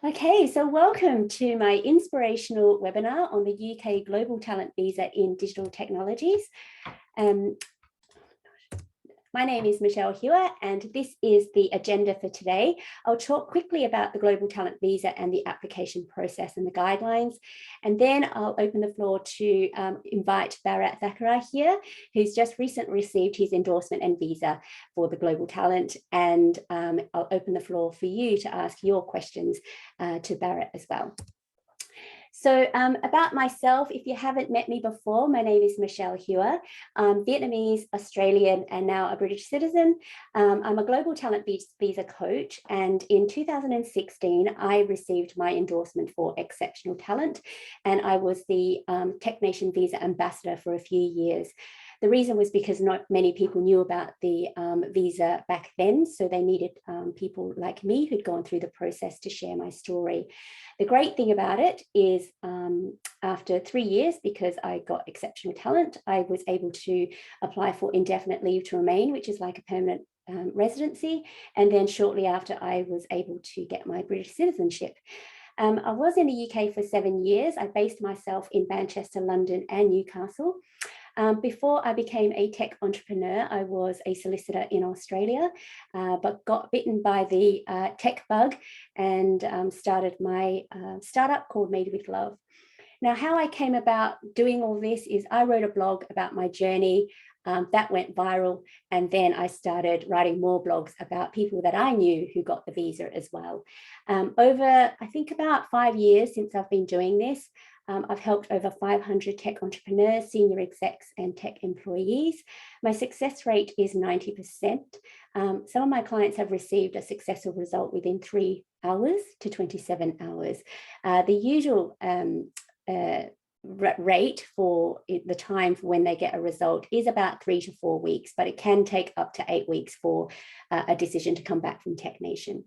Okay, so welcome to my inspirational webinar on the UK Global Talent Visa in Digital Technologies. My name is Michelle Hewer, and this is the agenda for today. I'll talk quickly about the Global Talent Visa and the application process and the guidelines. And then I'll open the floor to invite Bharat Thakarar here, who's just recently received his endorsement and visa for the Global Talent. And I'll open the floor for you to ask your questions to Bharat as well. So about myself, if you haven't met me before, my name is Michelle Hewer. I'm Vietnamese, Australian, and now a British citizen. I'm a global talent visa coach, and in 2016, I received my endorsement for exceptional talent, and I was the Tech Nation visa ambassador for a few years. The reason was because not many people knew about the visa back then, so they needed people like me who'd gone through the process to share my story. The great thing about it is after 3 years, because I got exceptional talent, I was able to apply for indefinite leave to remain, which is like a permanent residency. And then shortly after, I was able to get my British citizenship. I was in the UK for 7 years. I based myself in Manchester, London, and Newcastle. Before I became a tech entrepreneur, I was a solicitor in Australia, but got bitten by the tech bug and started my startup called Made with Love. Now, how I came about doing all this is I wrote a blog about my journey that went viral. And then I started writing more blogs about people that I knew who got the visa as well. Over, I think, about 5 years since I've been doing this, I've helped over 500 tech entrepreneurs, senior execs, and tech employees. My success rate is 90%. Some of my clients have received a successful result within 3 hours to 27 hours. The usual rate for the time for when they get a result is about 3 to 4 weeks, but it can take up to 8 weeks for a decision to come back from Tech Nation.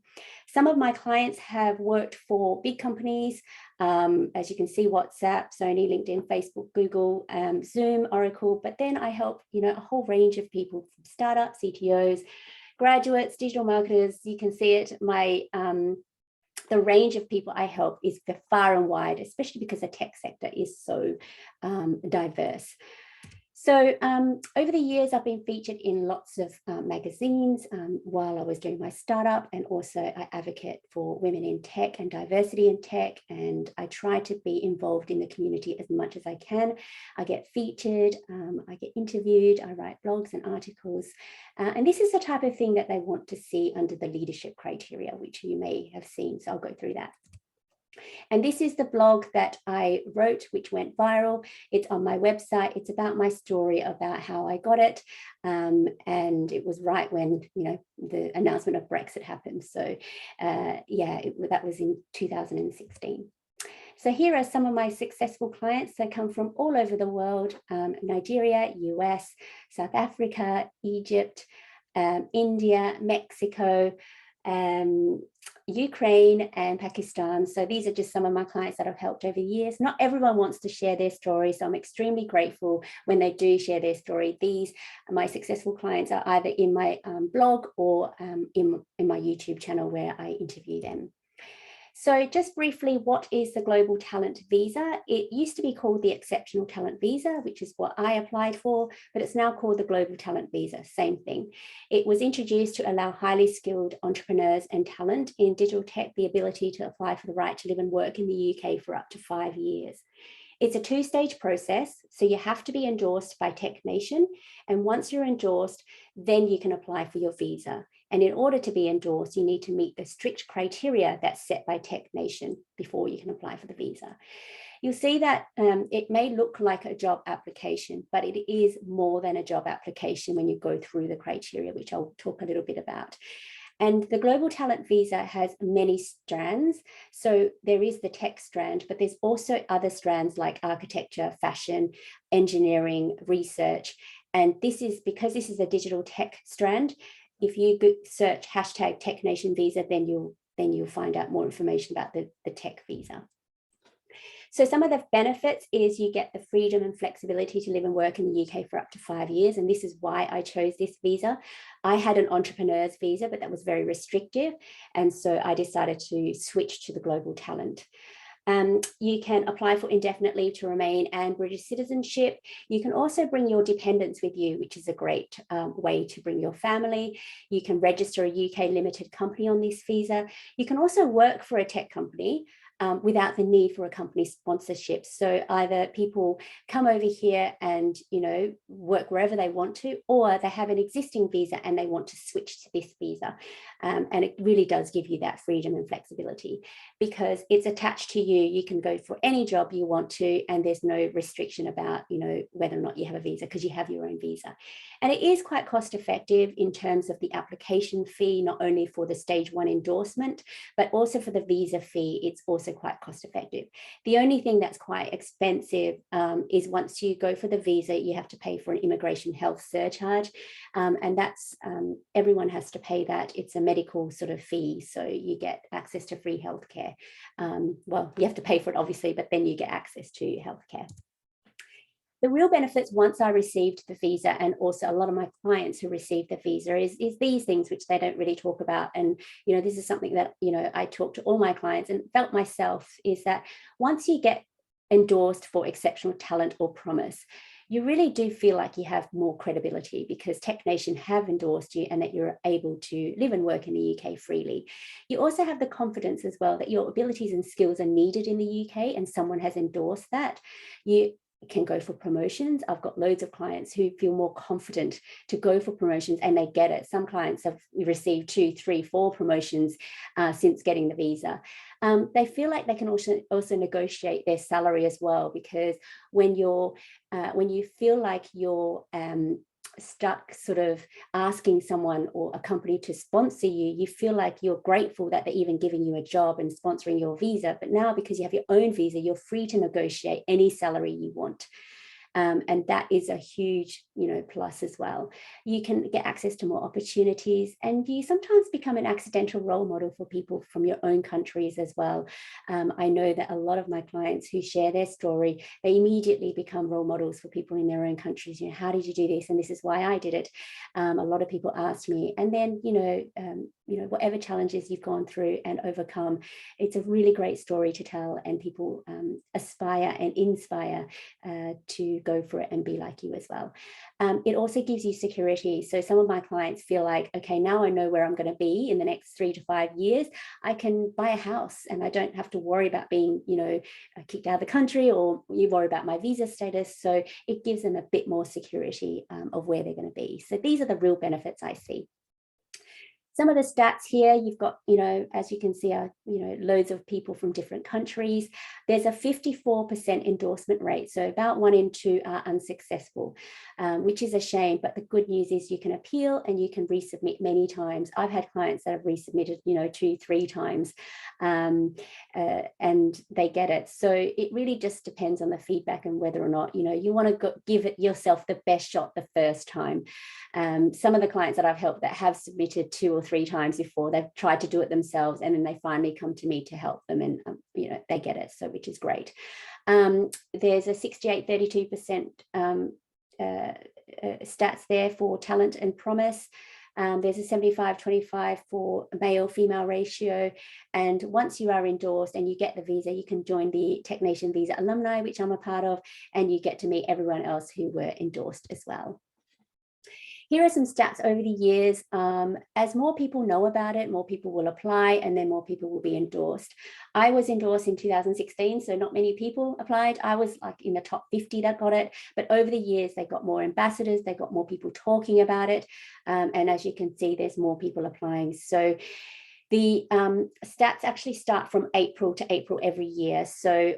Some of my clients have worked for big companies, as you can see, WhatsApp, Sony, LinkedIn, Facebook, Google, Zoom, Oracle, but then I help, a whole range of people from startups, CTOs, graduates, digital marketers. You can see it, the range of people I help is far and wide, especially because the tech sector is so diverse. So over the years, I've been featured in lots of magazines while I was doing my startup, and also I advocate for women in tech and diversity in tech, and I try to be involved in the community as much as I can. I get featured, I get interviewed, I write blogs and articles, and this is the type of thing that they want to see under the leadership criteria, which you may have seen, so I'll go through that. And this is the blog that I wrote, which went viral. It's on my website. It's about my story, about how I got it. And it was right when, the announcement of Brexit happened. So that was in 2016. So here are some of my successful clients. They come from all over the world: Nigeria, US, South Africa, Egypt, India, Mexico, Ukraine, and Pakistan. So these are just some of my clients that I've helped over years. Not everyone wants to share their story, so I'm extremely grateful when they do share their story. These, my successful clients, are either in my blog or in my YouTube channel where I interview them. So just briefly, what is the Global Talent Visa? It used to be called the Exceptional Talent Visa, which is what I applied for, but it's now called the Global Talent Visa, same thing. It was introduced to allow highly skilled entrepreneurs and talent in digital tech the ability to apply for the right to live and work in the UK for up to 5 years. It's a 2-stage process, so you have to be endorsed by Tech Nation, and once you're endorsed, then you can apply for your visa. And in order to be endorsed, you need to meet the strict criteria that's set by Tech Nation before you can apply for the visa. You'll see that it may look like a job application, but it is more than a job application when you go through the criteria, which I'll talk a little bit about. And the Global Talent Visa has many strands. So there is the tech strand, but there's also other strands like architecture, fashion, engineering, research. And this is because this is a digital tech strand. If you search #TechNationVisa, then you'll find out more information about the tech visa. So some of the benefits is you get the freedom and flexibility to live and work in the UK for up to 5 years. And this is why I chose this visa. I had an entrepreneur's visa, but that was very restrictive. And so I decided to switch to the global talent. You can apply for indefinite leave to remain and British citizenship. You can also bring your dependents with you, which is a great way to bring your family. You can register a UK limited company on this visa. You can also work for a tech company without the need for a company sponsorship. So either people come over here and, work wherever they want to, or they have an existing visa and they want to switch to this visa. And it really does give you that freedom and flexibility because it's attached to you. You can go for any job you want to, and there's no restriction about, whether or not you have a visa because you have your own visa. And it is quite cost effective in terms of the application fee, not only for the stage 1 endorsement, but also for the visa fee. It's also quite cost effective. The only thing that's quite expensive is once you go for the visa, you have to pay for an immigration health surcharge. And that's everyone has to pay that. It's a medical sort of fee. So you get access to free healthcare. Well, you have to pay for it, obviously, but then you get access to healthcare. The real benefits once I received the visa, and also a lot of my clients who received the visa, is these things which they don't really talk about. And, this is something that, I talk to all my clients and felt myself, is that once you get endorsed for exceptional talent or promise, you really do feel like you have more credibility because Tech Nation have endorsed you and that you're able to live and work in the UK freely. You also have the confidence as well that your abilities and skills are needed in the UK and someone has endorsed that. You can go for promotions. I've got loads of clients who feel more confident to go for promotions and they get it. Some clients have received 2, 3, 4 promotions since getting the visa. They feel like they can also negotiate their salary as well, because when you feel like you're stuck sort of asking someone or a company to sponsor you, you feel like you're grateful that they're even giving you a job and sponsoring your visa. But now, because you have your own visa, you're free to negotiate any salary you want. And that is a huge, plus as well. You can get access to more opportunities, and you sometimes become an accidental role model for people from your own countries as well. I know that a lot of my clients who share their story, they immediately become role models for people in their own countries. How did you do this? And this is why I did it. A lot of people asked me, and then, whatever challenges you've gone through and overcome, it's a really great story to tell, and people aspire and inspire to go for it and be like you as well. It also gives you security. So some of my clients feel like, okay, now I know where I'm going to be in the next 3 to 5 years. I can buy a house and I don't have to worry about being, kicked out of the country, or you worry about my visa status. So it gives them a bit more security of where they're going to be. So these are the real benefits I see. Some of the stats here, you've got, as you can see, loads of people from different countries. There's a 54% endorsement rate. So about 1 in 2 are unsuccessful, which is a shame. But the good news is you can appeal and you can resubmit many times. I've had clients that have resubmitted, 2, 3 times, and they get it. So it really just depends on the feedback and whether or not, you want to give it yourself the best shot the first time. Some of the clients that I've helped that have submitted 2 or 3 times before, they've tried to do it themselves, and then they finally come to me to help them, and they get it, so which is great. There's a 68-32% stats there for talent and promise. There's a 75-25 for male-female ratio. And once you are endorsed and you get the visa, you can join the Tech Nation Visa Alumni, which I'm a part of, and you get to meet everyone else who were endorsed as well. Here are some stats over the years. As more people know about it, more people will apply, and then more people will be endorsed. I was endorsed in 2016, so not many people applied. I was like in the top 50 that got it, but over the years, they got more ambassadors, they got more people talking about it. And as you can see, there's more people applying. So the stats actually start from April to April every year. So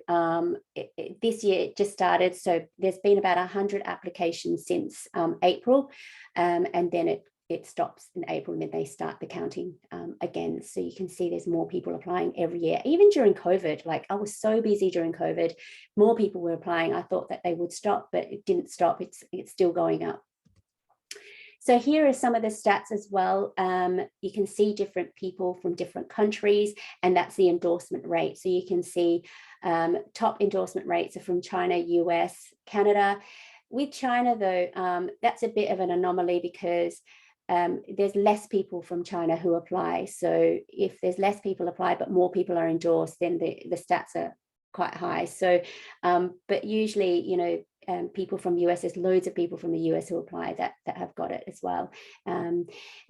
this year it just started. So there's been about 100 applications since April, and then it stops in April, and then they start the counting again. So you can see there's more people applying every year. Even during COVID, like I was so busy during COVID, more people were applying. I thought that they would stop, but it didn't stop. It's still going up. So here are some of the stats as well. You can see different people from different countries, and that's the endorsement rate. So you can see top endorsement rates are from China, US, Canada. With China, though, that's a bit of an anomaly because there's less people from China who apply. So if there's less people apply, but more people are endorsed, then the stats are quite high. So, but usually, you know, people from US, there's loads of people from the US who apply that have got it as well.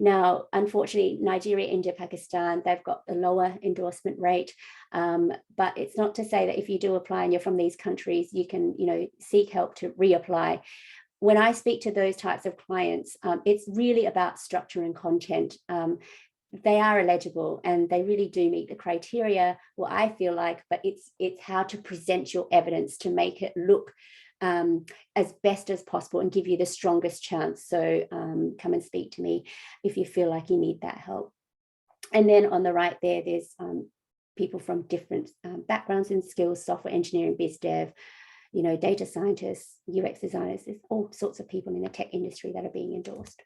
Now, unfortunately, Nigeria, India, Pakistan, they've got a lower endorsement rate. But it's not to say that if you do apply and you're from these countries, you can, you know, seek help to reapply. When I speak to those types of clients, it's really about structure and content. They are eligible and they really do meet the criteria, what I feel like, but it's how to present your evidence to make it look as best as possible and give you the strongest chance. So come and speak to me if you feel like you need that help. And then on the right there, there's people from different backgrounds and skills, software engineering, biz dev, you know, data scientists, UX designers. There's all sorts of people in the tech industry that are being endorsed.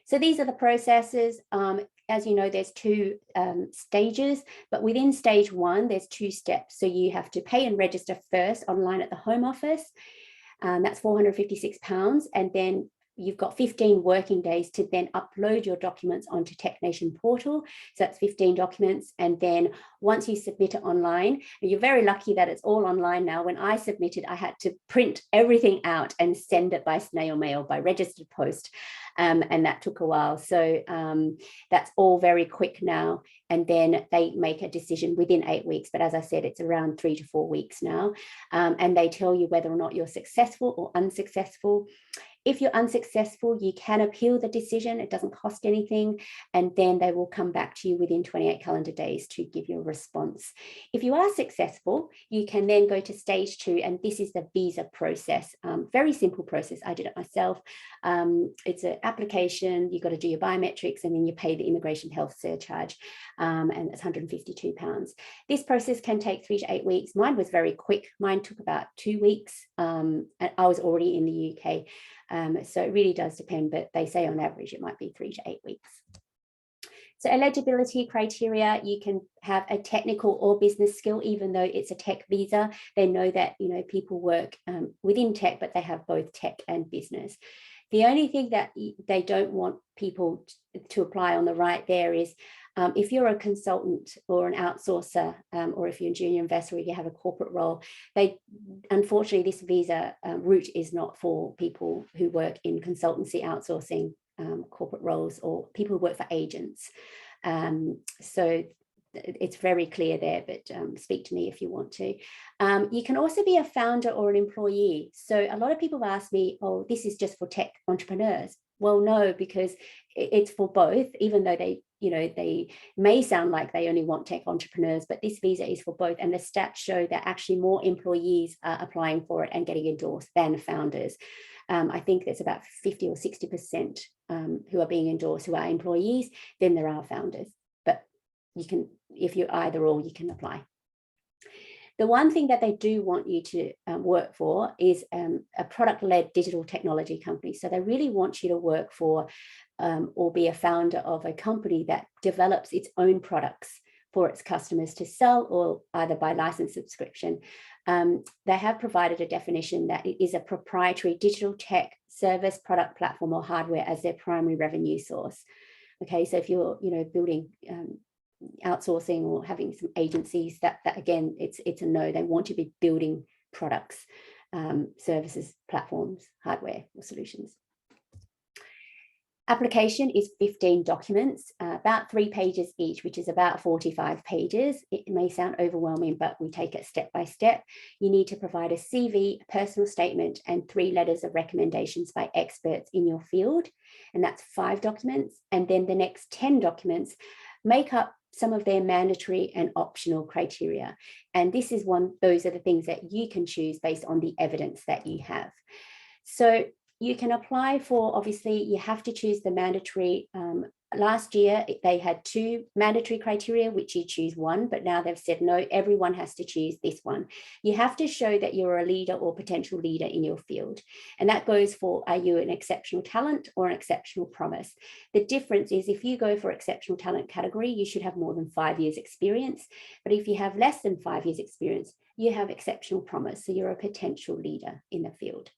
So these are the processes. As you know, there's two stages, but within stage one, there's 2 steps. So you have to pay and register first online at the Home Office. That's £456. And then you've got 15 working days to then upload your documents onto Tech Nation portal. So that's 15 documents. And then once you submit it online, and you're very lucky that it's all online now. When I submitted, I had to print everything out and send it by snail mail, by registered post. And that took a while. So that's all very quick now. And then they make a decision within 8 weeks. But as I said, it's around 3 to 4 weeks now. And they tell you whether or not you're successful or unsuccessful. If you're unsuccessful, you can appeal the decision. It doesn't cost anything. And then they will come back to you within 28 calendar days to give you a response. If you are successful, you can then go to stage 2. And this is the visa process. Very simple process. I did it myself. It's an application. You've got to do your biometrics and then you pay the immigration health surcharge. And it's £152. This process can take 3 to 8 weeks. Mine was very quick. Mine took about 2 weeks. And I was already in the UK. So it really does depend, but they say on average it might be 3 to 8 weeks. So eligibility criteria, you can have a technical or business skill, even though it's a tech visa. They know that, you know, people work within tech, but they have both tech and business. The only thing that they don't want people to apply on the right there is if you're a consultant or an outsourcer, or if you're a junior investor or you have a corporate role, unfortunately, this visa route is not for people who work in consultancy, outsourcing, corporate roles, or people who work for agents. So it's very clear there, but speak to me if you want to. You can also be a founder or an employee. So a lot of people have asked me, oh, this is just for tech entrepreneurs. Well, no, because it's for both, even though they may sound like they only want tech entrepreneurs, but this visa is for both. And the stats show that actually more employees are applying for it and getting endorsed than founders. I think there's about 50 or 60% who are being endorsed who are employees, then there are founders. But you can, if you're either or, you can apply. The one thing that they do want you to work for is a product-led digital technology company. So they really want you to work for or be a founder of a company that develops its own products for its customers to sell, or either by license subscription. They have provided a definition that it is a proprietary digital tech service, product, platform, or hardware as their primary revenue source. Okay, so if you're building outsourcing or having some agencies, that again, it's a no. They want you to be building products, services, platforms, hardware, or solutions. Application is 15 documents, about 3 pages each, which is about 45 pages. It may sound overwhelming, but we take it step by step. You need to provide a CV, a personal statement, and 3 letters of recommendations by experts in your field. And that's 5 documents. And then the next 10 documents make up some of their mandatory and optional criteria. And this is those are the things that you can choose based on the evidence that you have. So you can apply for, obviously, you have to choose the mandatory last year, they had 2 mandatory criteria, which you choose one, but now they've said, no, everyone has to choose this one. You have to show that you're a leader or potential leader in your field. And that goes for, are you an exceptional talent or an exceptional promise? The difference is if you go for exceptional talent category, you should have more than 5 years experience. But if you have less than 5 years experience, you have exceptional promise. So you're a potential leader in the field.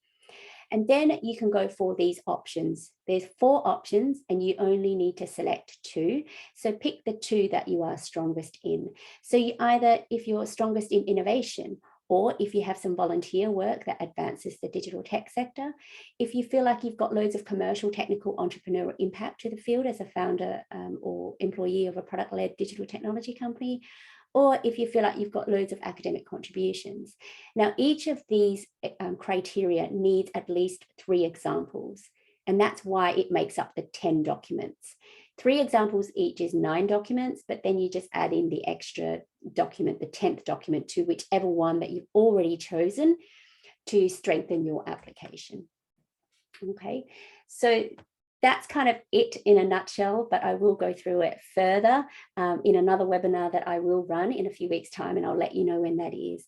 And then you can go for these options. There's 4 options and you only need to select 2. So pick the 2 that you are strongest in. So you either, if you're strongest in innovation, or if you have some volunteer work that advances the digital tech sector, if you feel like you've got loads of commercial, technical, entrepreneurial impact to the field as a founder or employee of a product-led digital technology company, or if you feel like you've got loads of academic contributions. Now, each of these criteria needs at least 3 examples, and that's why it makes up the 10 documents. 3 examples each is 9 documents, but then you just add in the extra document, the 10th document, to whichever one that you've already chosen to strengthen your application. Okay, so that's kind of it in a nutshell, but I will go through it further in another webinar that I will run in a few weeks' time, and I'll let you know when that is.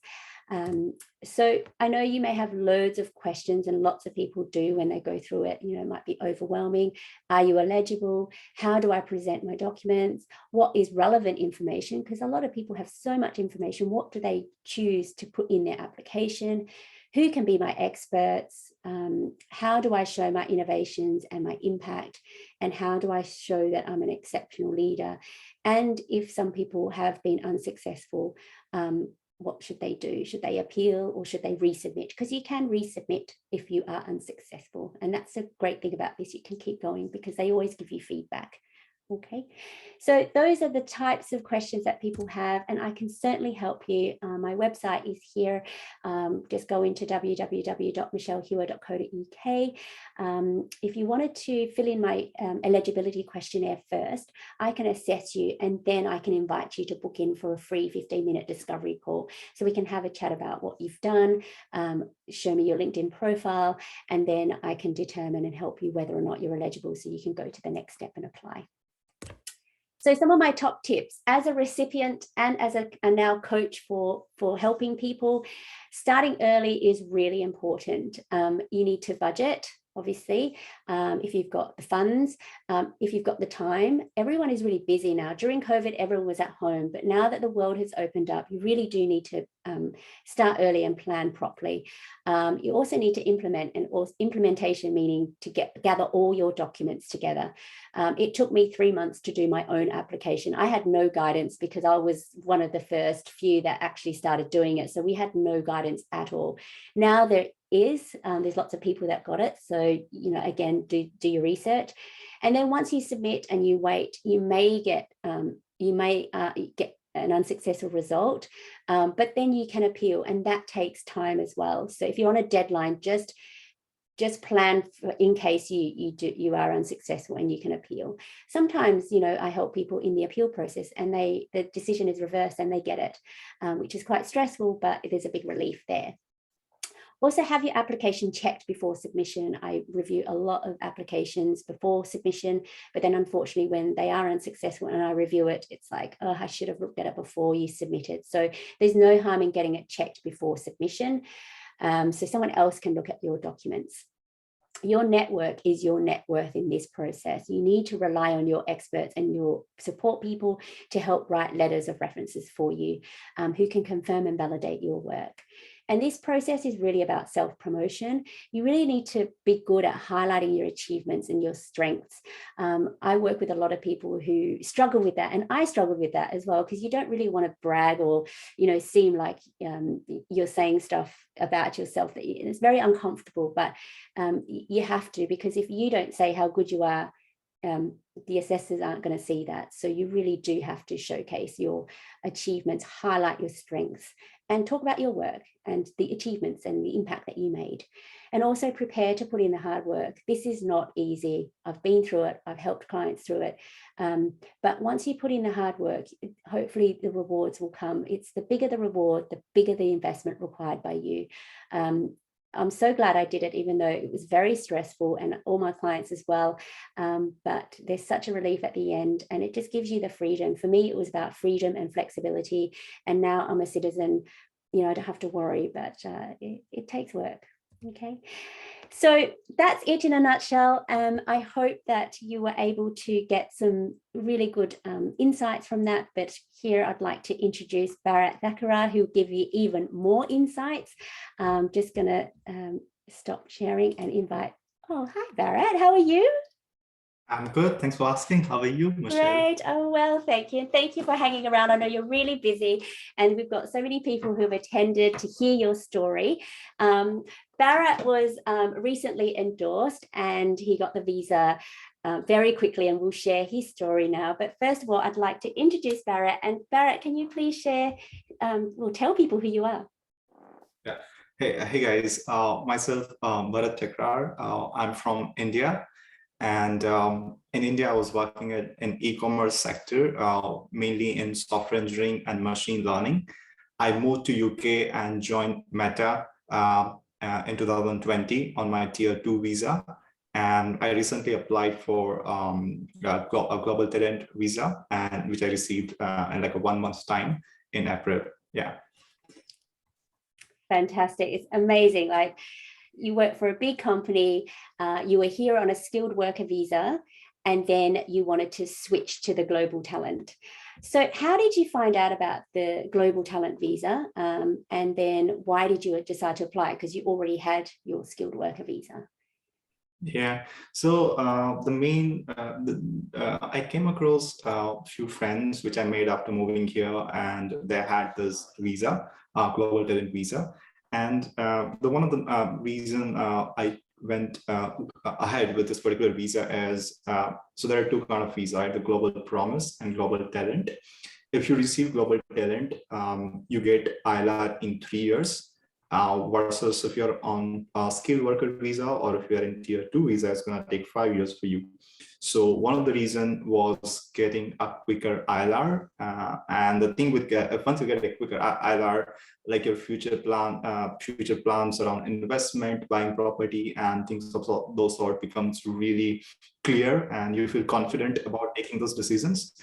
So I know you may have loads of questions, and lots of people do when they go through it. You know, it might be overwhelming. Are you eligible? How do I present my documents? What is relevant information? Because a lot of people have so much information. What do they choose to put in their application? Who can be my experts? How do I show my innovations and my impact? And how do I show that I'm an exceptional leader? And if some people have been unsuccessful, what should they do? Should they appeal or should they resubmit? Because you can resubmit if you are unsuccessful. And that's a great thing about this. You can keep going because they always give you feedback. Okay, so those are the types of questions that people have, and I can certainly help you. My website is here. Just go into www.michellehewer.co.uk. If you wanted to fill in my eligibility questionnaire first, I can assess you, and then I can invite you to book in for a free 15-minute discovery call. So we can have a chat about what you've done, show me your LinkedIn profile, and then I can determine and help you whether or not you're eligible, so you can go to the next step and apply. So some of my top tips as a recipient and as a now coach for helping people, starting early is really important. You need to budget, obviously, if you've got the funds, if you've got the time. Everyone is really busy now. During COVID, everyone was at home, but now that the world has opened up, you really do need to start early and plan properly. You also need to implement, and implementation meaning to gather all your documents together. It took me 3 months to do my own application. I had no guidance because I was one of the first few that actually started doing it. So we had no guidance at all. Now there's lots of people that got it. So, you know, again, do your research. And then once you submit and you wait, you may get an unsuccessful result, but then you can appeal, and that takes time as well. So if you're on a deadline, just plan for in case you are unsuccessful and you can appeal. Sometimes, you know, I help people in the appeal process and the decision is reversed and they get it, which is quite stressful, but there's a big relief there. Also, have your application checked before submission. I review a lot of applications before submission, but then unfortunately when they are unsuccessful and I review it, it's like, oh, I should have looked at it before you submitted. So there's no harm in getting it checked before submission, so someone else can look at your documents. Your network is your net worth in this process. You need to rely on your experts and your support people to help write letters of references for you, who can confirm and validate your work. And this process is really about self-promotion. You really need to be good at highlighting your achievements and your strengths. I work with a lot of people who struggle with that, and I struggle with that as well, because you don't really want to brag or, you know, seem like you're saying stuff about yourself that it's very uncomfortable, but you have to, because if you don't say how good you are, the assessors aren't going to see that. So you really do have to showcase your achievements, highlight your strengths, and talk about your work and the achievements and the impact that you made. And also prepare to put in the hard work. This is not easy. I've been through it. I've helped clients through it. But once you put in the hard work, hopefully the rewards will come. It's the bigger the reward, the bigger the investment required by you. I'm so glad I did it, even though it was very stressful, and all my clients as well. But there's such a relief at the end, and it just gives you the freedom. For me, it was about freedom and flexibility. And now I'm a citizen, I don't have to worry, but it takes work. Okay. So that's it in a nutshell. I hope that you were able to get some really good insights from that. But here I'd like to introduce Bharat Thakarar, who will give you even more insights. Just going to stop sharing and invite. Oh, hi, Bharat. How are you? I'm good. Thanks for asking. How are you, Michelle? Great. Oh, well, thank you. And thank you for hanging around. I know you're really busy, and we've got so many people who have attended to hear your story. Bharat was recently endorsed, and he got the visa very quickly, and we'll share his story now. But first of all, I'd like to introduce Bharat. And Bharat, can you please share, tell people who you are? Yeah. Hey guys. Myself, Bharat Thakarar. I'm from India. And in India, I was working at an e-commerce sector, mainly in software engineering and machine learning. I moved to UK and joined Meta in 2020 on my tier 2 visa. And I recently applied for a global talent visa, and which I received in like a 1 month's time in April. Yeah. Fantastic. It's amazing. Like, you work for a big company, you were here on a skilled worker visa, and then you wanted to switch to the global talent. So how did you find out about the global talent visa? And then why did you decide to apply? Because you already had your skilled worker visa. Yeah, so I came across a few friends which I made after moving here, and they had this visa, global talent visa. And the one of the reason I went ahead with this particular visa is, so there are two kind of visa, right? The global promise and global talent. If you receive global talent, you get ILR in 3 years. Versus if you're on a skilled worker visa, or if you're in tier 2 visa, it's going to take 5 years for you. So one of the reason was getting a quicker ILR, and the thing with once you get a quicker ILR, like your future plans around investment, buying property, and things of those sort becomes really clear, and you feel confident about taking those decisions.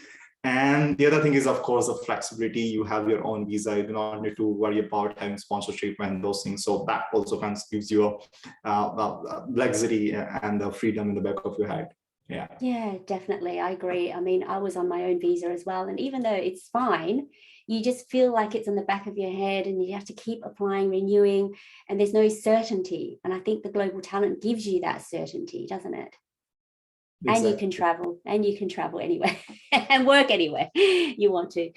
And the other thing is, of course, the flexibility. You have your own visa. You do not need to worry about having sponsorship and those things. So that also kind of gives you a luxury and the freedom in the back of your head. Yeah, definitely. I agree. I mean, I was on my own visa as well. And even though it's fine, you just feel like it's on the back of your head, and you have to keep applying, renewing, and there's no certainty. And I think the global talent gives you that certainty, doesn't it? Exactly. And you can travel anywhere and work anywhere you want to.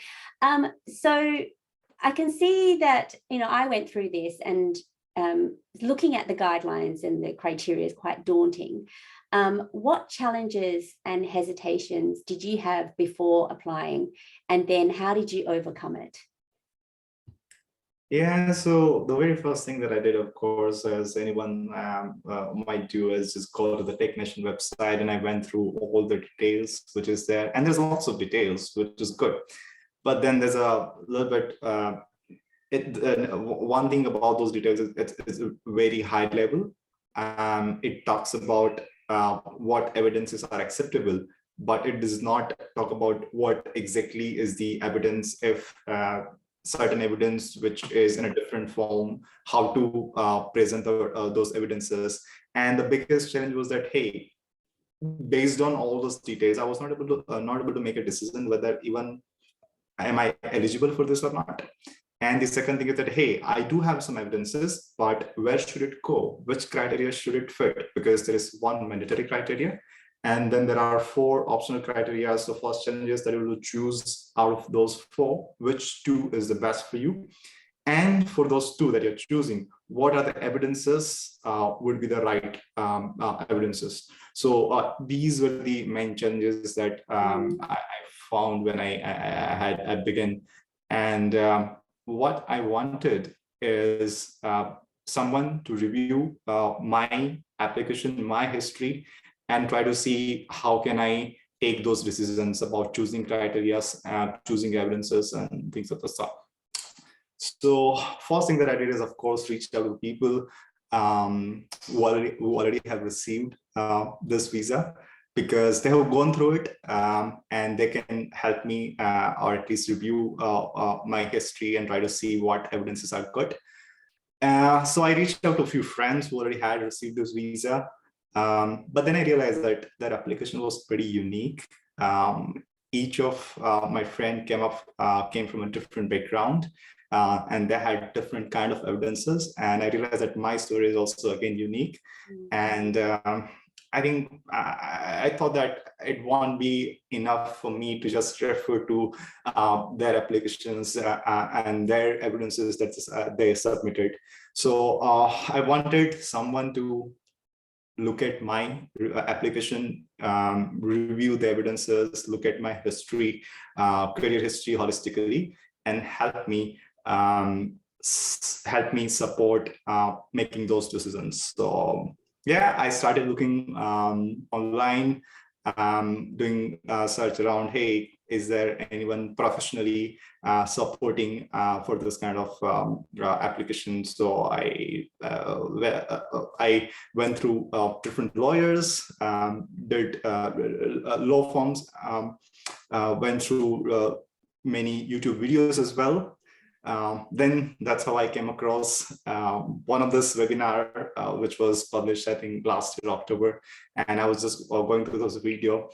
So I can see that, I went through this, and looking at the guidelines and the criteria is quite daunting. What challenges and hesitations did you have before applying? And then how did you overcome it? Yeah, so the very first thing that I did, of course, as anyone might do, is just go to the Technician website, and I went through all the details which is there. And there's lots of details, which is good. But then there's a little bit, one thing about those details is it's very high level. It talks about what evidences are acceptable, but it does not talk about what exactly is the evidence if certain evidence which is in a different form, how to present those evidences. And the biggest challenge was that, hey, based on all those details, I was not able to make a decision whether even am I eligible for this or not. And the second thing is that, hey, I do have some evidences, but where should it go? Which criteria should it fit? Because there is one mandatory criteria, and then there are 4 optional criteria. So first challenge is that you will choose out of those 4, which 2 is the best for you. And for those 2 that you're choosing, what are the evidences would be the right evidences? So these were the main challenges that I found when I began. And what I wanted is someone to review my application, my history, and try to see how can I take those decisions about choosing criteria, choosing evidences, and things of the sort. So first thing that I did is, of course, reach out to people who already have received this visa, because they have gone through it, and they can help me or at least review my history and try to see what evidences are good. So I reached out to a few friends who already had received this visa, but then I realized that their application was pretty unique. Each of my friend came from a different background, and they had different kind of evidences. And I realized that my story is also again unique. And I think I thought that it won't be enough for me to just refer to their applications and their evidences that they submitted. So I wanted someone to look at my application, review the evidences, look at my history, career history holistically, and help me support making those decisions. So yeah, I started looking online, doing search around, hey, is there anyone professionally supporting for this kind of application? So I went through different lawyers, did law firms, went through many YouTube videos as well. Then that's how I came across one of this webinar, which was published, I think, last year, October. And I was just going through those video.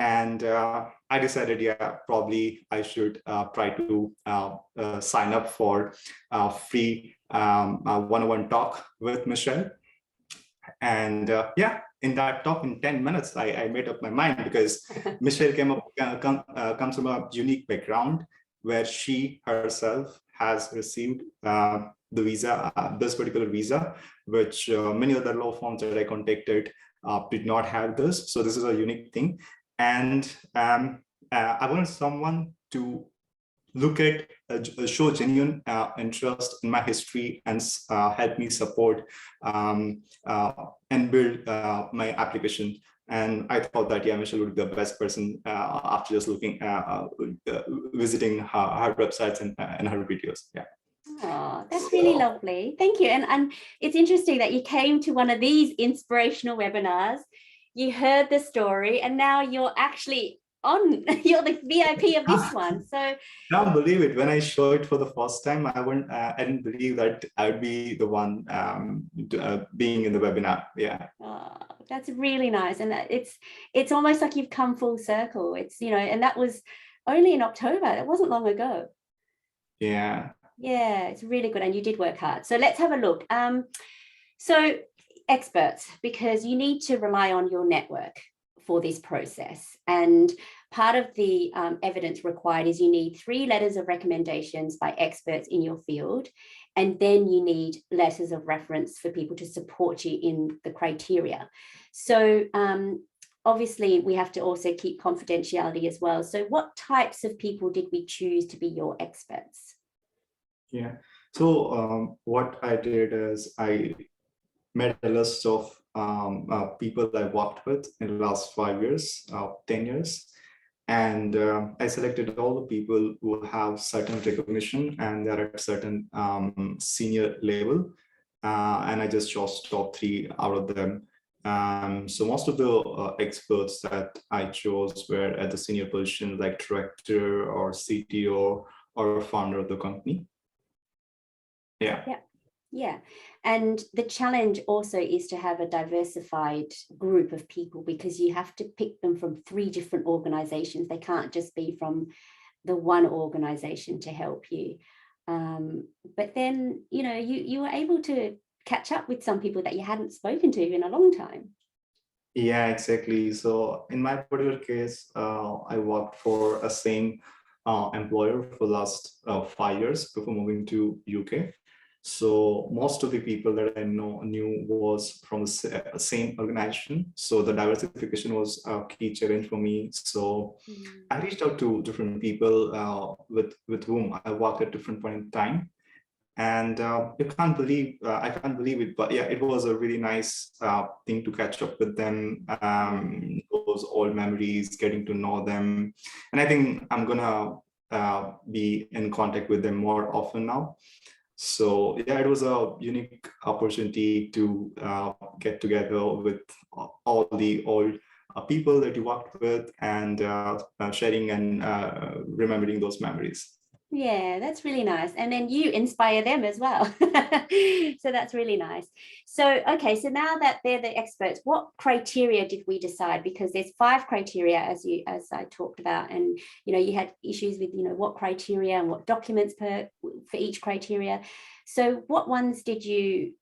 And I decided, yeah, probably I should try to sign up for a free one-on-one talk with Michelle. And yeah, in that talk, in 10 minutes, I made up my mind, because Michelle comes from a unique background where she herself has received the visa, this particular visa, which many other law firms that I contacted did not have this. So this is a unique thing. And I wanted someone to look at, show genuine interest in my history and help me support and build my application. And I thought that, yeah, Michelle would be the best person after just looking, visiting her websites and her videos. Yeah. Oh, that's really lovely. Thank you. And it's interesting that you came to one of these inspirational webinars, you heard the story, and now you're actually on, you're the VIP of this one. So I can't believe it. When I showed it for the first time, I didn't believe that I would be the one being in the webinar. Yeah. Oh, that's really nice. And it's almost like you've come full circle. It's, you know, and that was only in October. It wasn't long ago. Yeah. Yeah, it's really good. And you did work hard. So let's have a look. So experts, because you need to rely on your network for this process. And part of the evidence required is you need 3 letters of recommendations by experts in your field. And then you need letters of reference for people to support you in the criteria. So obviously we have to also keep confidentiality as well. So what types of people did we choose to be your experts? Yeah. So what I did is I made a list of people I worked with in the last 5 years, 10 years. And I selected all the people who have certain recognition and they're at certain senior level. And I just chose top 3 out of them. So most of the experts that I chose were at the senior position, like director or CTO or founder of the company. Yeah. Yeah. Yeah. And the challenge also is to have a diversified group of people, because you have to pick them from 3 different organizations. They can't just be from the one organization to help you. But then, you know, you were able to catch up with some people that you hadn't spoken to in a long time. Yeah, exactly. So in my particular case, I worked for a same employer for the last 5 years before moving to UK. So most of the people that I knew was from the same organization. So the diversification was a key challenge for me. So I reached out to different people with whom I worked at different point in time. And I can't believe it, but yeah, it was a really nice thing to catch up with them. Those old memories, getting to know them. And I think I'm gonna be in contact with them more often now. So yeah, it was a unique opportunity to get together with all the old people that you worked with, and sharing and remembering those memories. Yeah, that's really nice. And then you inspire them as well. So that's really nice. So, okay, so now that they're the experts, what criteria did we decide? Because there's 5 criteria as I talked about, and you had issues with what criteria and what documents for each criteria. So what ones did you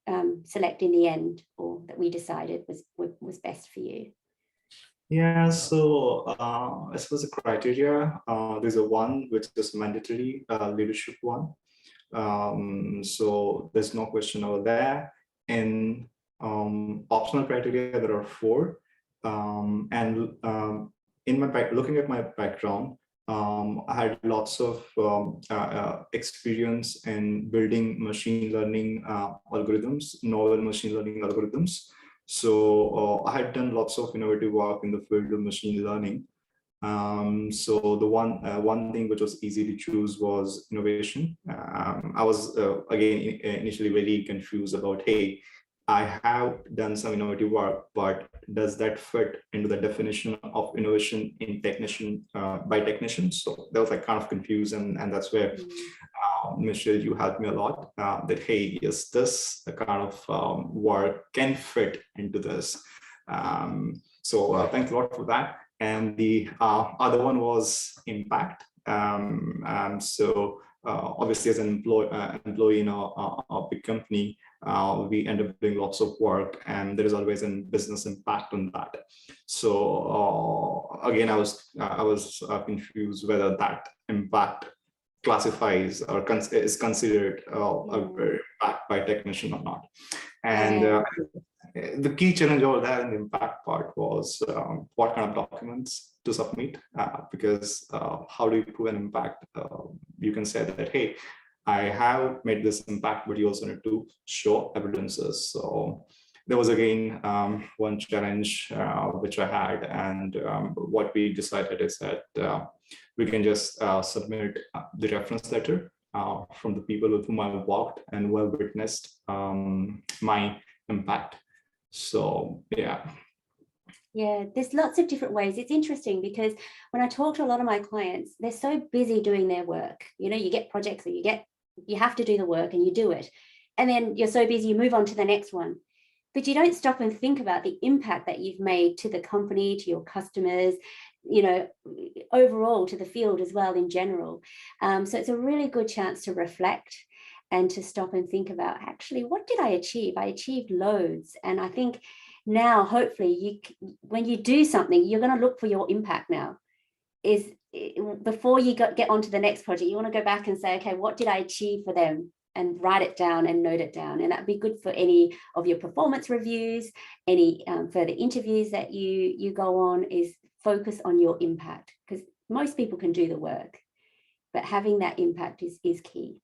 select in the end, or that we decided was best for you? Yeah, so as far as the criteria, there's a one which is mandatory leadership one. So there's no question over there. In optional criteria, there are 4. And in my looking at my background, I had lots of experience in building machine learning algorithms, novel machine learning algorithms. So I had done lots of innovative work in the field of machine learning. So the one thing which was easy to choose was innovation. I was again initially very confused about, hey, I have done some innovative work, but does that fit into the definition of innovation in technician by technicians? So that was like kind of confused, and that's where Michelle, you helped me a lot. That hey, yes, this kind of work can fit into this. So thanks a lot for that. And the other one was impact. So obviously, as an employee in a big company, we end up doing lots of work, and there is always a business impact on that. So again, I was confused whether that impact classifies or is considered impact by technician or not. And the key challenge over there in the impact part was what kind of documents to submit, because how do you prove an impact? You can say that, hey, I have made this impact, but you also need to show evidences. So there was again one challenge which I had, and what we decided is that we can just submit the reference letter from the people with whom I've worked and who have witnessed my impact. So yeah. Yeah, there's lots of different ways. It's interesting because when I talk to a lot of my clients, they're so busy doing their work. You get projects, or you have to do the work and you do it. And then you're so busy, you move on to the next one. But you don't stop and think about the impact that you've made to the company, to your customers, overall to the field as well in general. So it's a really good chance to reflect and to stop and think about, actually, what did I achieve? I achieved loads. And I think now, hopefully, when you do something, you're going to look for your impact now. Before you get on to the next project, you want to go back and say, okay, what did I achieve for them? And write it down and note it down. And that'd be good for any of your performance reviews, any further interviews that you go on, is focus on your impact, because most people can do the work, but having that impact is key.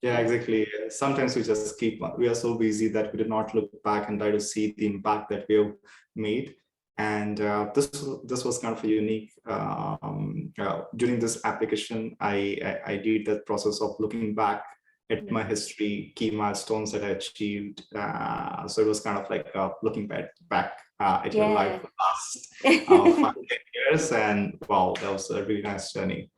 Yeah, exactly. Sometimes we are so busy that we do not look back and try to see the impact that we have made. And this was kind of a unique. During this application, I did that process of looking back at my history, key milestones that I achieved. So it was kind of like looking back at your life for the last 5-10 years, and wow, that was a really nice journey.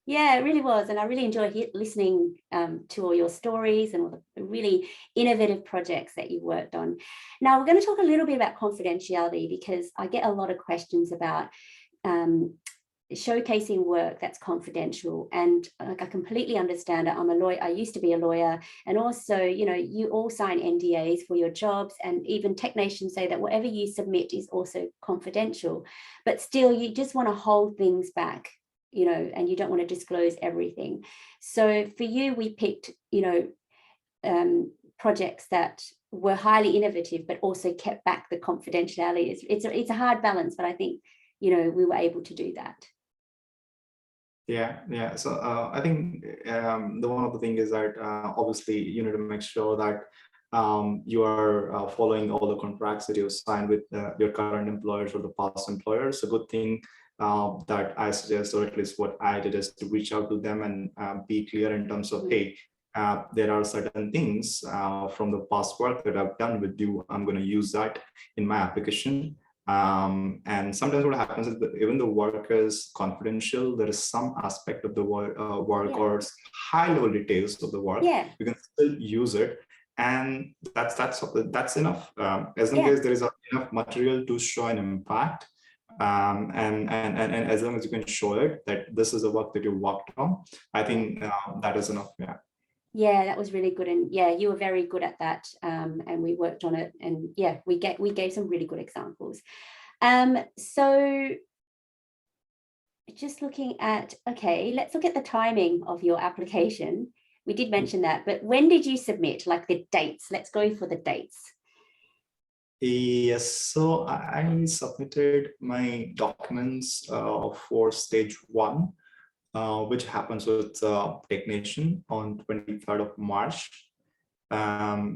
Yeah, it really was. And I really enjoyed listening to all your stories and all the really innovative projects that you worked on. Now, we're going to talk a little bit about confidentiality, because I get a lot of questions about showcasing work that's confidential. And I completely understand it. I'm a lawyer. I used to be a lawyer. And also, you all sign NDAs for your jobs, and even technicians say that whatever you submit is also confidential. But still, you just want to hold things back, and you don't want to disclose everything. So for you, we picked, projects that were highly innovative, but also kept back the confidentiality. It's a hard balance, but I think, we were able to do that. Yeah. So I think the one of the thing is that obviously you need to make sure that you are following all the contracts that you signed with your current employers or the past employers. A good thing that I suggest, or at least what I did, is to reach out to them and be clear in terms of, hey, there are certain things from the past work that I've done with you. I'm going to use that in my application. And sometimes what happens is that even the work is confidential, there is some aspect of the work or high level details of the work. You can still use it. And that's enough, as long as there is enough material to show an impact. And as long as you can show it that this is the work that you worked on, I think that is enough. Yeah, that was really good. And you were very good at that. And we worked on it. And we gave some really good examples. So just looking at, okay, let's look at the timing of your application. We did mention that, but when did you submit, like the dates? Let's go for the dates. Yes, so I submitted my documents for stage 1. Which happens with technician on 23rd of March. As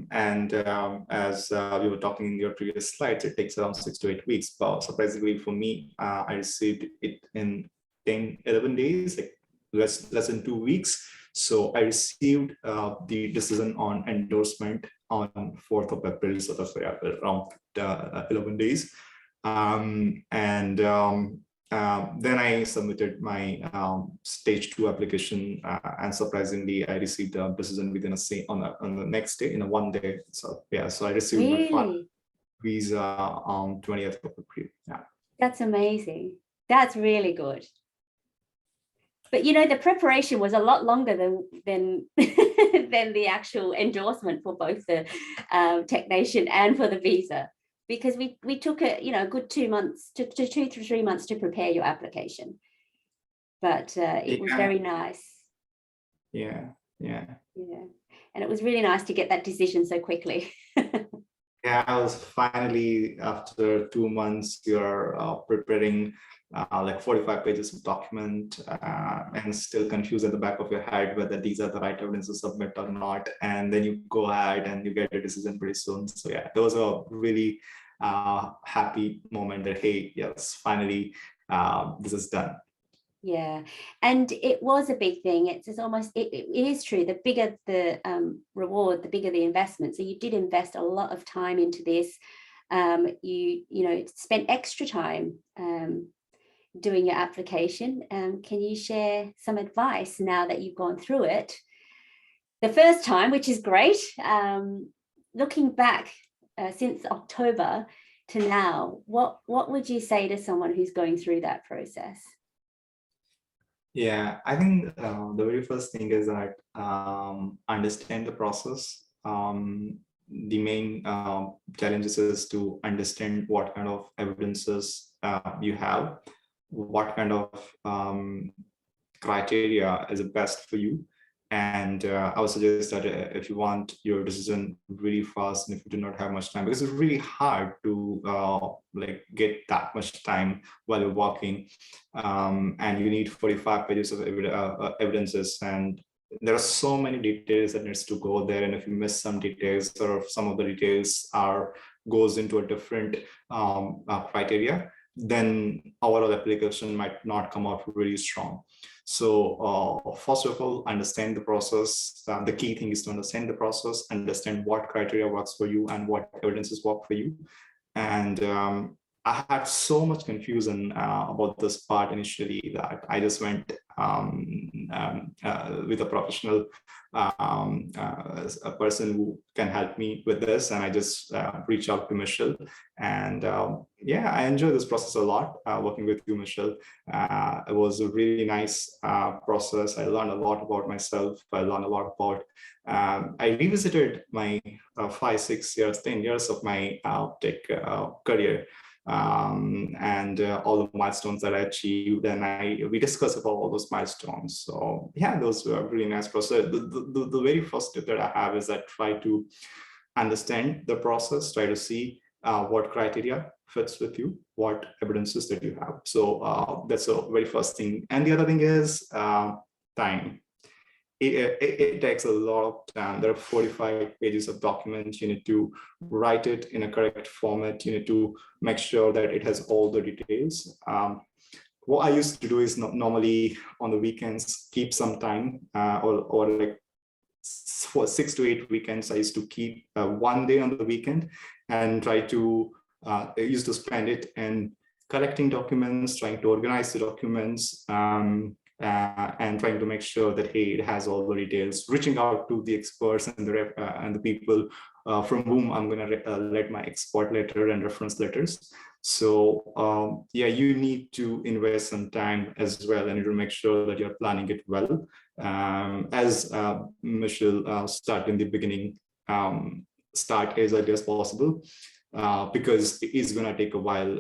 we were talking in your previous slides, it takes around 6 to 8 weeks. But surprisingly for me, I received it in 10-11 days, like less than 2 weeks. So I received the decision on endorsement on 4th of April, so that's around 11 days. Then I submitted my stage 2 application, and surprisingly, I received a decision within on the next day, in a 1 day. So so I received my visa on 20th of April. That's amazing. That's really good. But the preparation was a lot longer than than the actual endorsement for both the technician and for the visa. Because we took a good 2 months to 2 to 3 months to prepare your application, but it was very nice. And it was really nice to get that decision so quickly. I was finally, after 2 months, you're preparing like 45 pages of document and still confused at the back of your head whether these are the right evidence to submit or not. And then you go ahead and you get a decision pretty soon. So there was a really happy moment that, hey, yes, finally, this is done. And it was a big thing. It's almost, it is true. The bigger the reward, the bigger the investment. So you did invest a lot of time into this. You spent extra time doing your application. Can you share some advice now that you've gone through it the first time, which is great? Looking back since October to now, what would you say to someone who's going through that process? I think the very first thing is that understand the process. The main challenges is to understand what kind of evidences you have, what kind of criteria is the best for you. And I would suggest that if you want your decision really fast, and if you do not have much time, because it's really hard to get that much time while you're working, and you need 45 pages of evidences, and there are so many details that needs to go there. And if you miss some details, or if some of the details goes into a different criteria, then our application might not come out really strong. So first of all, understand the process. The key thing is to understand the process, understand what criteria works for you and what evidences work for you. And I had so much confusion about this part initially that I just went with a professional, a person who can help me with this, and I just reached out to Michelle. And I enjoy this process a lot, working with you, Michelle. It was a really nice process. I learned a lot about myself. I learned a lot about, I revisited my 5, 6 years, 10 years of my tech career. And all the milestones that I achieved, and we discussed about all those milestones. So those were really nice process. The very first tip that I have is that try to understand the process, try to see what criteria fits with you, what evidences that you have. So that's the very first thing. And the other thing is time. It takes a lot of time. There are 45 pages of documents. You need to write it in a correct format. You need to make sure that it has all the details. what I used to do is normally on the weekends, keep some time or like for 6 to 8 weekends, I used to keep one day on the weekend and try to, I used to spend it in collecting documents, trying to organize the documents, and trying to make sure that, hey, it has all the details, reaching out to the experts and the people from whom I'm going to let my export letter and reference letters. So yeah, you need to invest some time as well, and you will make sure that you're planning it well. As Michelle started in the beginning, start as early as possible. Because it is going to take a while.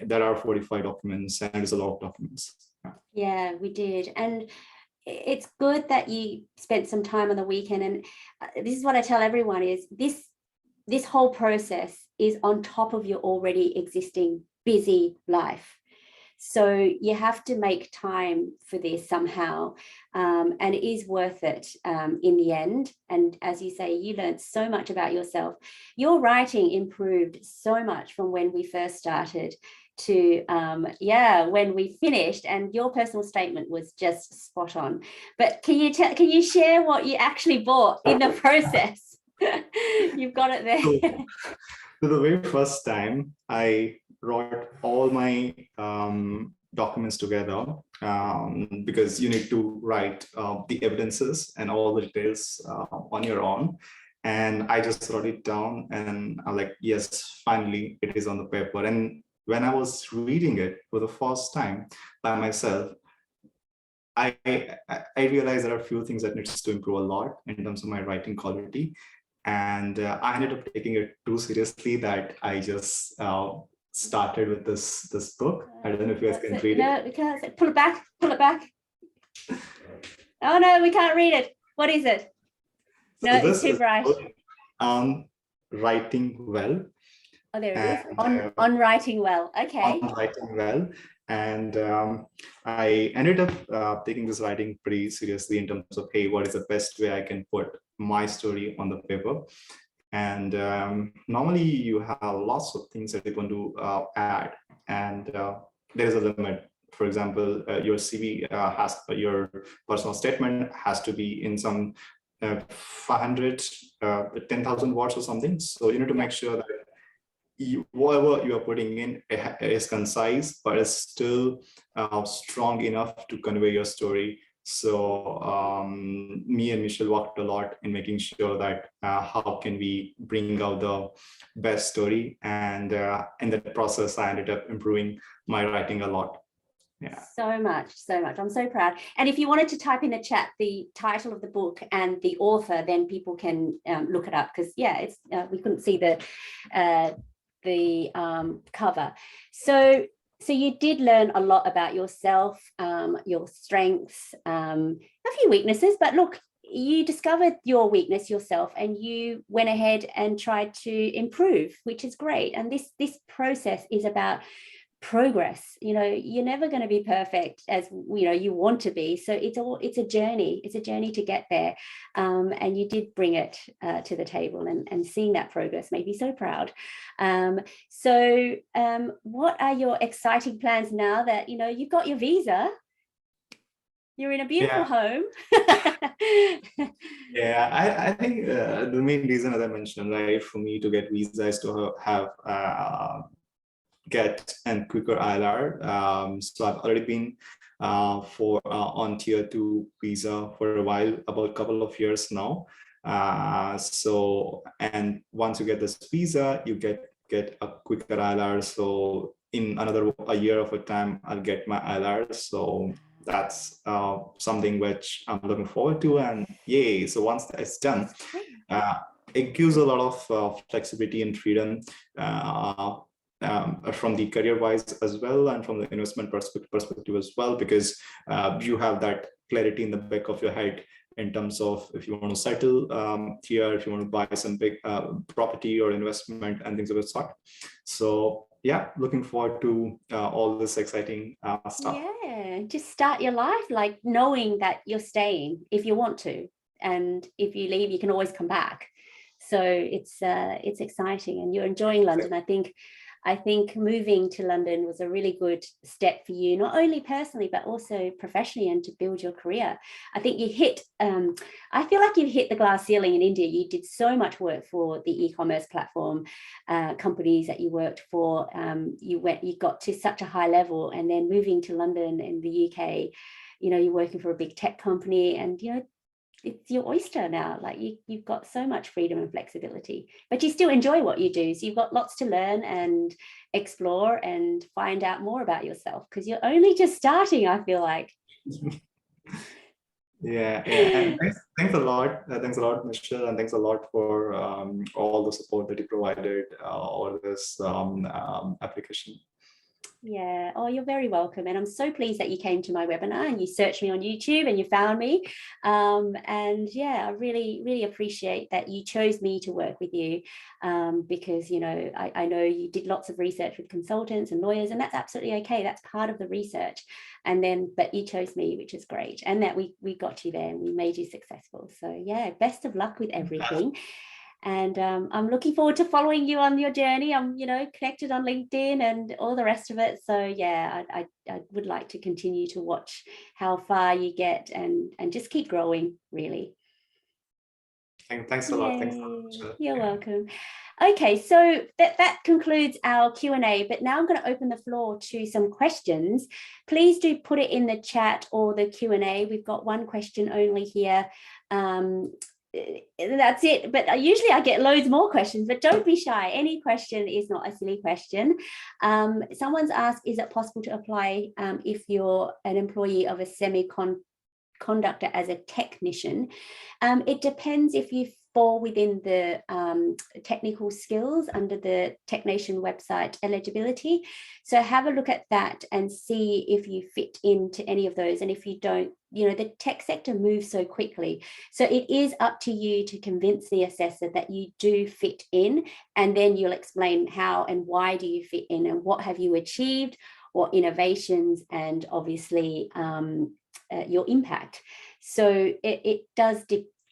There are 45 documents and it's a lot of documents. Yeah, we did. And it's good that you spent some time on the weekend. And this is what I tell everyone is this whole process is on top of your already existing busy life. So you have to make time for this somehow, and it is worth it in the end. And as you say, you learned so much about yourself. Your writing improved so much from when we first started to when we finished, and your personal statement was just spot on. But can you share what you actually bought in the process? You've got it there. So the very first time I wrote all my documents together, because you need to write the evidences and all the details on your own. And I just wrote it down and I'm like, yes, finally it is on the paper. And when I was reading it for the first time by myself, I realized there are a few things that needs to improve a lot in terms of my writing quality. And I ended up taking it too seriously that I just started with this book. I don't know if you guys can read it. No, we can't. Pull it back. Pull it back. Oh no, we can't read it. What is it? No, it's too bright. Writing well. Oh, there it is. On writing well. Okay. On writing well. And I ended up taking this writing pretty seriously in terms of, hey, what is the best way I can put my story on the paper? And normally you have lots of things that you want to add, and there's a limit. For example, your CV your personal statement has to be in some 500, 10,000 words or something. So you need to make sure that whatever you are putting in is concise, but is still strong enough to convey your story. So me and Michelle worked a lot in making sure that how can we bring out the best story, and in that process I ended up improving my writing a lot. Yeah, so much. I'm so proud. And if you wanted to type in the chat the title of the book and the author, then people can look it up, because yeah, it's we couldn't see the cover. So you did learn a lot about yourself, your strengths, a few weaknesses, but look, you discovered your weakness yourself and you went ahead and tried to improve, which is great. And this process is about progress. You're never going to be perfect as you want to be, so it's a journey to get there, and you did bring it to the table, and seeing that progress made me so proud. So what are your exciting plans now that you've got your visa? You're in a beautiful home. Yeah, I think the main reason, as I mentioned, right, for me to get visa is to get and quicker ILR. So I've already been on tier 2 visa for a while, about a couple of years now. So, and once you get this visa, you get a quicker ILR. So in a year of a time, I'll get my ILR. So that's something which I'm looking forward to, and yay. So once that's done, it gives a lot of flexibility and freedom from the career-wise as well, and from the investment perspective as well, because you have that clarity in the back of your head in terms of if you want to settle here, if you want to buy some big property or investment and things of that sort. So yeah, looking forward to all this exciting stuff. Yeah, just start your life like knowing that you're staying if you want to, and if you leave, you can always come back. So it's exciting, and you're enjoying London. I think I think moving to London was a really good step for you, not only personally, but also professionally, and to build your career. I think you hit, I feel like you've hit the glass ceiling in India. You did so much work for the e-commerce platform companies that you worked for. You got to such a high level, and then moving to London in the UK, you're working for a big tech company, and it's your oyster now. Like you've got so much freedom and flexibility, but you still enjoy what you do. So you've got lots to learn and explore and find out more about yourself, because you're only just starting, I feel like. Yeah, and thanks a lot. Thanks a lot, Michelle, and thanks a lot for all the support that you provided over this application. Yeah, oh, you're very welcome. And I'm so pleased that you came to my webinar and you searched me on YouTube and you found me. And yeah, I really, really appreciate that you chose me to work with you, because, I know you did lots of research with consultants and lawyers, and that's absolutely okay. That's part of the research. But you chose me, which is great. And that we got you there and we made you successful. So yeah, best of luck with everything. And I'm looking forward to following you on your journey. I'm, connected on LinkedIn and all the rest of it. So yeah, I would like to continue to watch how far you get and just keep growing, really. Thanks a lot. Thanks a lot. You're welcome. Okay, so that concludes our Q&A, but now I'm going to open the floor to some questions. Please do put it in the chat or the Q&A. We've got one question only here. That's it, but usually I get loads more questions, but don't be shy. Any question is not a silly question. Someone's asked, is it possible to apply if you're an employee of a semiconductor as a technician? It depends if you fall within the technical skills under the technician website eligibility. So have a look at that and see if you fit into any of those. And if you don't, the tech sector moves so quickly. So it is up to you to convince the assessor that you do fit in, and then you'll explain how and why do you fit in and what have you achieved, or innovations, and obviously your impact. So it does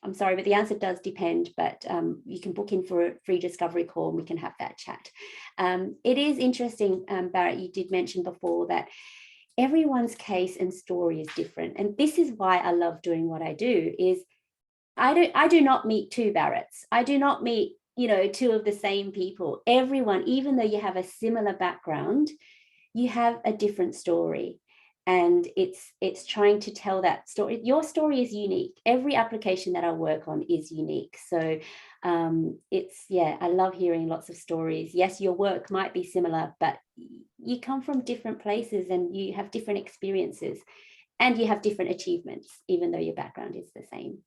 I'm sorry, but the answer does depend, but you can book in for a free discovery call and we can have that chat. It is interesting, Bharat, you did mention before that everyone's case and story is different. And this is why I love doing what I do, is I do not meet two Bharats. I do not meet, two of the same people. Everyone, even though you have a similar background, you have a different story. And it's trying to tell that story. Your story is unique. Every application that I work on is unique. So I love hearing lots of stories. Yes, your work might be similar, but you come from different places and you have different experiences and you have different achievements, even though your background is the same.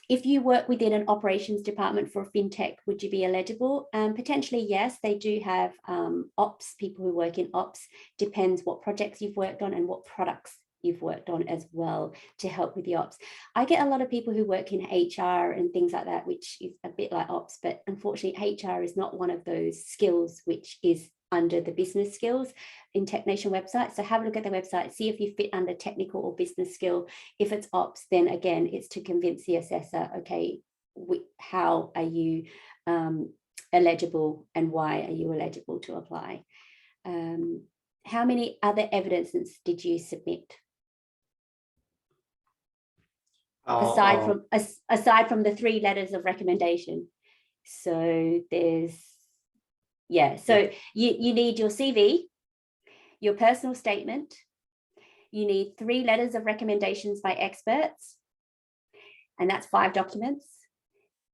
If you work within an operations department for a fintech, would you be eligible? Potentially, yes. They do have ops, people who work in ops. Depends what projects you've worked on and what products you've worked on as well to help with the ops. I get a lot of people who work in HR and things like that, which is a bit like ops, but unfortunately HR is not one of those skills which is under the business skills in technician websites. So have a look at the website, see if you fit under technical or business skill. If it's ops, then again, it's to convince the assessor, okay, how are you eligible and why are you eligible to apply? How many other evidences did you submit? Aside from the 3 letters of recommendation. So there's, so you need your CV, your personal statement, you need 3 letters of recommendations by experts, and that's 5 documents.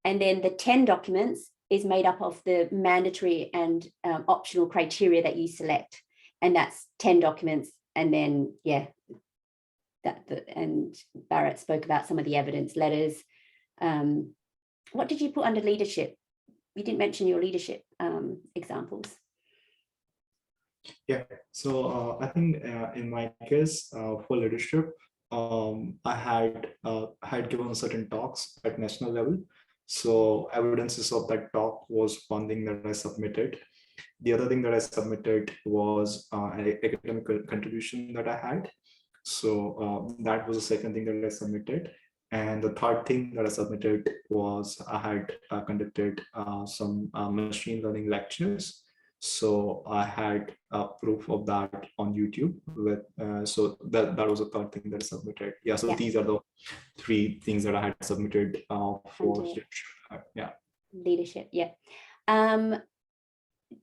And then the 10 documents is made up of the mandatory and optional criteria that you select, and that's 10 documents. And then, and Bharat spoke about some of the evidence letters. What did you put under leadership? You didn't mention your leadership examples. Yeah, so I think in my case for leadership, I had given certain talks at national level. So evidences of that talk was one thing that I submitted. The other thing that I submitted was an academic contribution that I had. So that was the second thing that I submitted. And the third thing that I submitted was I had conducted some machine learning lectures. So I had proof of that on YouTube. So that was the third thing that I submitted. Yeah. So these are the three things that I had submitted for leadership. Yeah.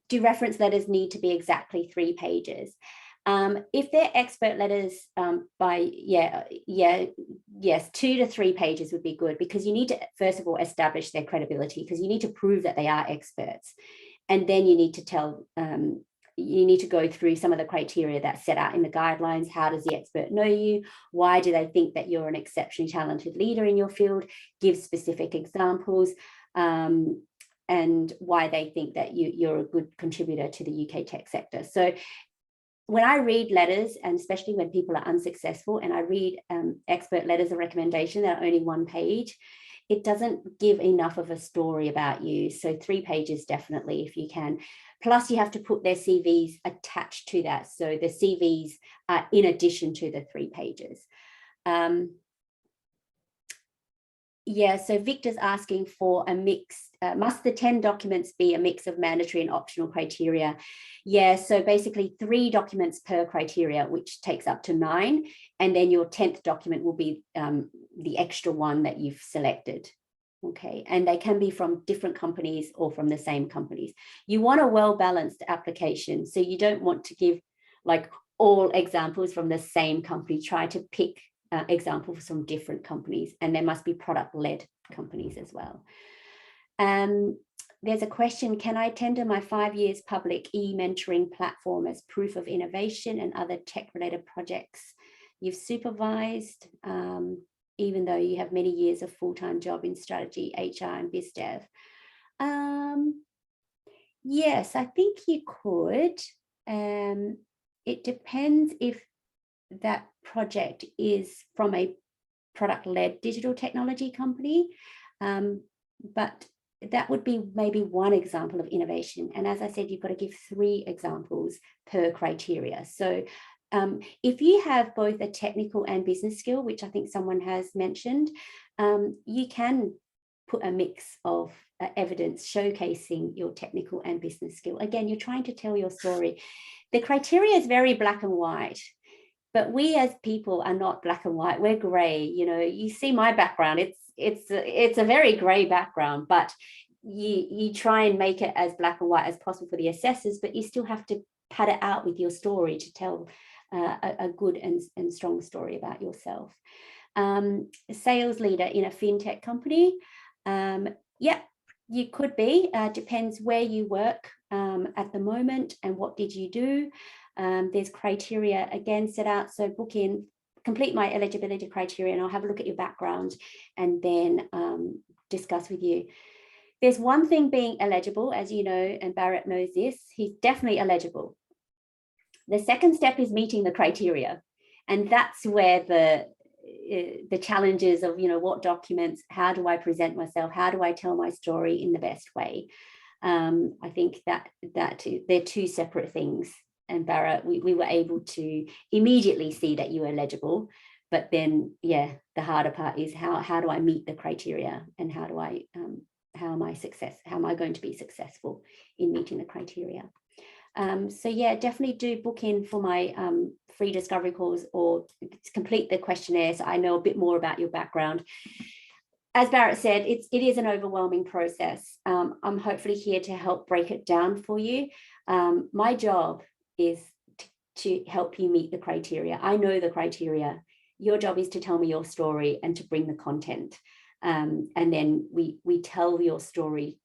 Do reference letters need to be exactly 3 pages? If they're expert letters yes, 2 to 3 pages would be good, because you need to first of all establish their credibility, because you need to prove that they are experts, and then you need to tell you need to go through some of the criteria that's set out in the guidelines. How does the expert know you? Why do they think that you're an exceptionally talented leader in your field? Give specific examples. And why they think that you're a good contributor to the UK tech sector. So when I read letters, and especially when people are unsuccessful, and I read expert letters of recommendation that are only 1 page, it doesn't give enough of a story about you. So 3 pages definitely, if you can. Plus you have to put their CVs attached to that. So the CVs are in addition to the 3 pages. Yeah, so Victor's asking for a mix. Must the 10 documents be a mix of mandatory and optional criteria? Yeah, so basically 3 documents per criteria, which takes up to 9. And then your 10th document will be the extra one that you've selected. Okay, and they can be from different companies or from the same companies. You want a well-balanced application. So you don't want to give like all examples from the same company. Try to pick examples from different companies, and there must be product-led companies as well. There's a question, can I tender my 5 years public e-mentoring platform as proof of innovation and other tech-related projects you've supervised, even though you have many years of full-time job in strategy, HR and biz dev? Yes, I think you could. It depends if that project is from a product-led digital technology company, but that would be maybe one example of innovation. And as I said, you've got to give 3 examples per criteria. So if you have both a technical and business skill, which I think someone has mentioned, you can put a mix of evidence showcasing your technical and business skill. Again, you're trying to tell your story. The criteria is very black and white. But we as people are not black and white, we're gray. You know, you see my background, it's a very gray background, but you try and make it as black and white as possible for the assessors, but you still have to pad it out with your story to tell a good and strong story about yourself. A sales leader in a fintech company, yeah, you could be, depends where you work at the moment and what did you do. There's criteria again set out, so book in, complete my eligibility criteria, and I'll have a look at your background and then discuss with you. There's one thing being eligible, as you know, and Bharat knows this, he's definitely eligible. The second step is meeting the criteria, and that's where the challenges of, you know, what documents, how do I present myself, how do I tell my story in the best way. I think that they're 2 separate things. And Bharat, we were able to immediately see that you were eligible, but then, yeah, the harder part is how do I meet the criteria, and how am I going to be successful in meeting the criteria? So yeah, definitely do book in for my free discovery calls or complete the questionnaire so I know a bit more about your background. As Bharat said, it is an overwhelming process. I'm hopefully here to help break it down for you. My job is to help you meet the criteria. I know the criteria. Your job is to tell me your story and to bring the content. And then we tell your story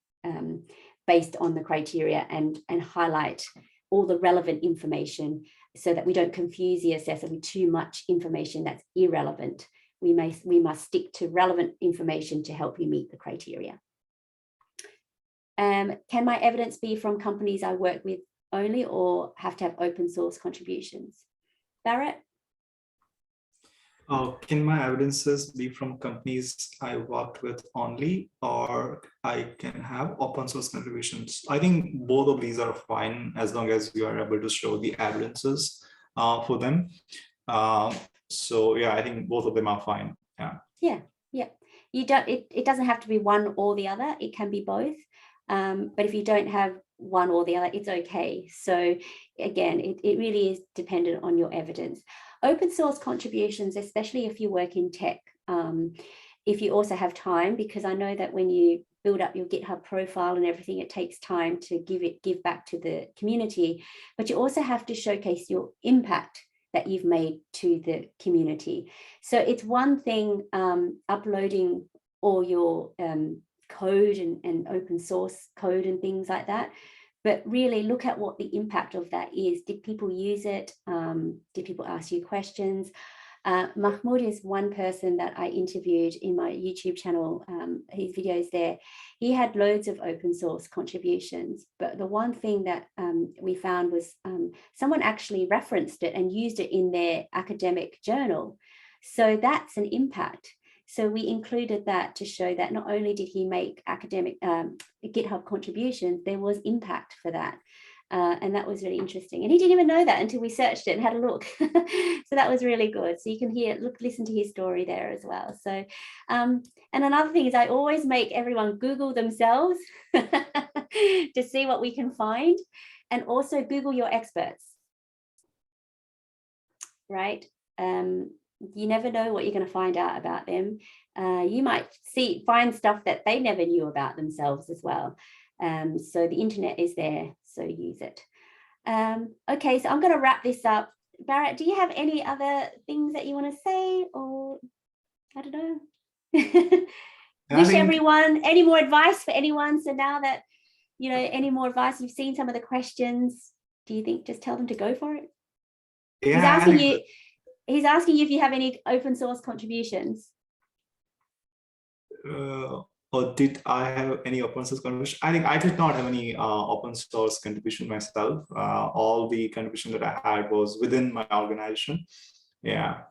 based on the criteria and highlight all the relevant information so that we don't confuse the assessor with too much information that's irrelevant. We must stick to relevant information to help you meet the criteria. Can my evidence be from companies I work with only, or have to have open source contributions? Bharat? Can my evidences be from companies I worked with only, or I can have open source contributions? I think both of these are fine as long as you are able to show the evidences for them. So yeah, I think both of them are fine. Yeah. Yeah. Yeah, you don't. It doesn't have to be one or the other. It can be both. But if you don't have one or the other, it's okay. So again, it really is dependent on your evidence. Open source contributions, especially if you work in tech, if you also have time, because I know that when you build up your GitHub profile and everything, it takes time to give back to the community, but you also have to showcase your impact that you've made to the community. So it's one thing uploading all your code and open source code and things like that, but really look at what the impact of that is. Did people use it? Did people ask you questions? Mahmoud is one person that I interviewed in my YouTube channel, his videos there. He had loads of open source contributions, but the one thing that we found was someone actually referenced it and used it in their academic journal. So that's an impact. So we included that to show that not only did he make academic GitHub contributions, there was impact for that. And that was really interesting. And he didn't even know that until we searched it and had a look. So that was really good. So you can listen to his story there as well. So, and another thing is I always make everyone Google themselves to see what we can find, and also Google your experts, right? You never know what you're going to find out about them. You might find stuff that they never knew about themselves as well. So the internet is there, so use it. Okay, so I'm going to wrap this up. Bharat, do you have any other things that you want to say, or I don't know? Wish everyone any more advice for anyone. So now that any more advice, you've seen some of the questions. Do you think just tell them to go for it? Yeah, he's asking you if you have any open source contributions. Or did I have any open source contribution? I think I did not have any open source contribution myself. All the contribution that I had was within my organization. Yeah.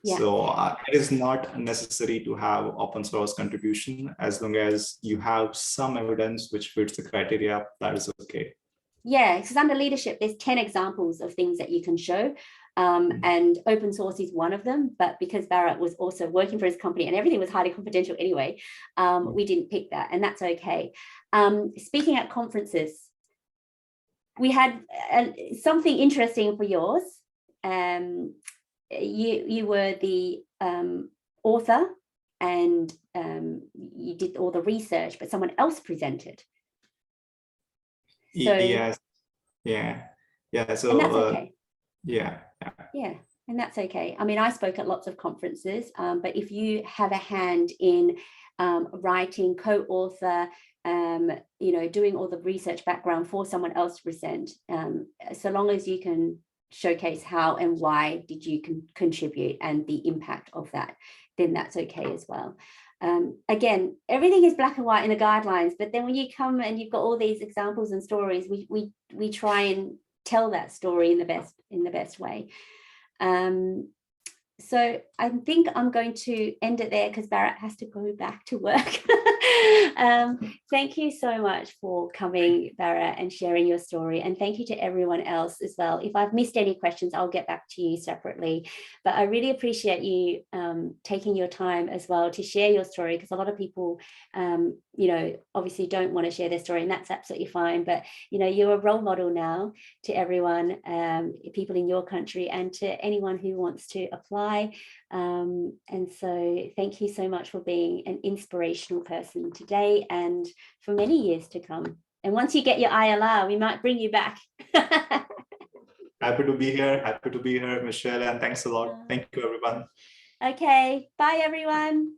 So it is not necessary to have open source contribution as long as you have some evidence which fits the criteria. That is okay. Yeah, because under leadership, there's 10 examples of things that you can show. And open source is one of them, but because Bharat was also working for his company and everything was highly confidential anyway, we didn't pick that, and that's okay. Speaking at conferences, we had something interesting for yours. You were the author and you did all the research, but someone else presented. So, yes. Yeah. So and that's okay. Yeah, and that's okay. I mean, I spoke at lots of conferences, but if you have a hand in writing, co-author, doing all the research background for someone else to present, so long as you can showcase how and why did you contribute and the impact of that, then that's okay as well. Again, everything is black and white in the guidelines, but then when you come and you've got all these examples and stories, we try and tell that story in the best way. So I think I'm going to end it there because Bharat has to go back to work. Thank you so much for coming, Bharat, and sharing your story. And thank you to everyone else as well. If I've missed any questions, I'll get back to you separately. But I really appreciate you taking your time as well to share your story, because a lot of people, obviously don't want to share their story, and that's absolutely fine. But, you're a role model now to everyone, people in your country and to anyone who wants to apply. And so thank you so much for being an inspirational person today and for many years to come. And once you get your ILR, we might bring you back. Happy to be here, Michelle, and thanks a lot. Thank you, everyone. Okay, bye everyone.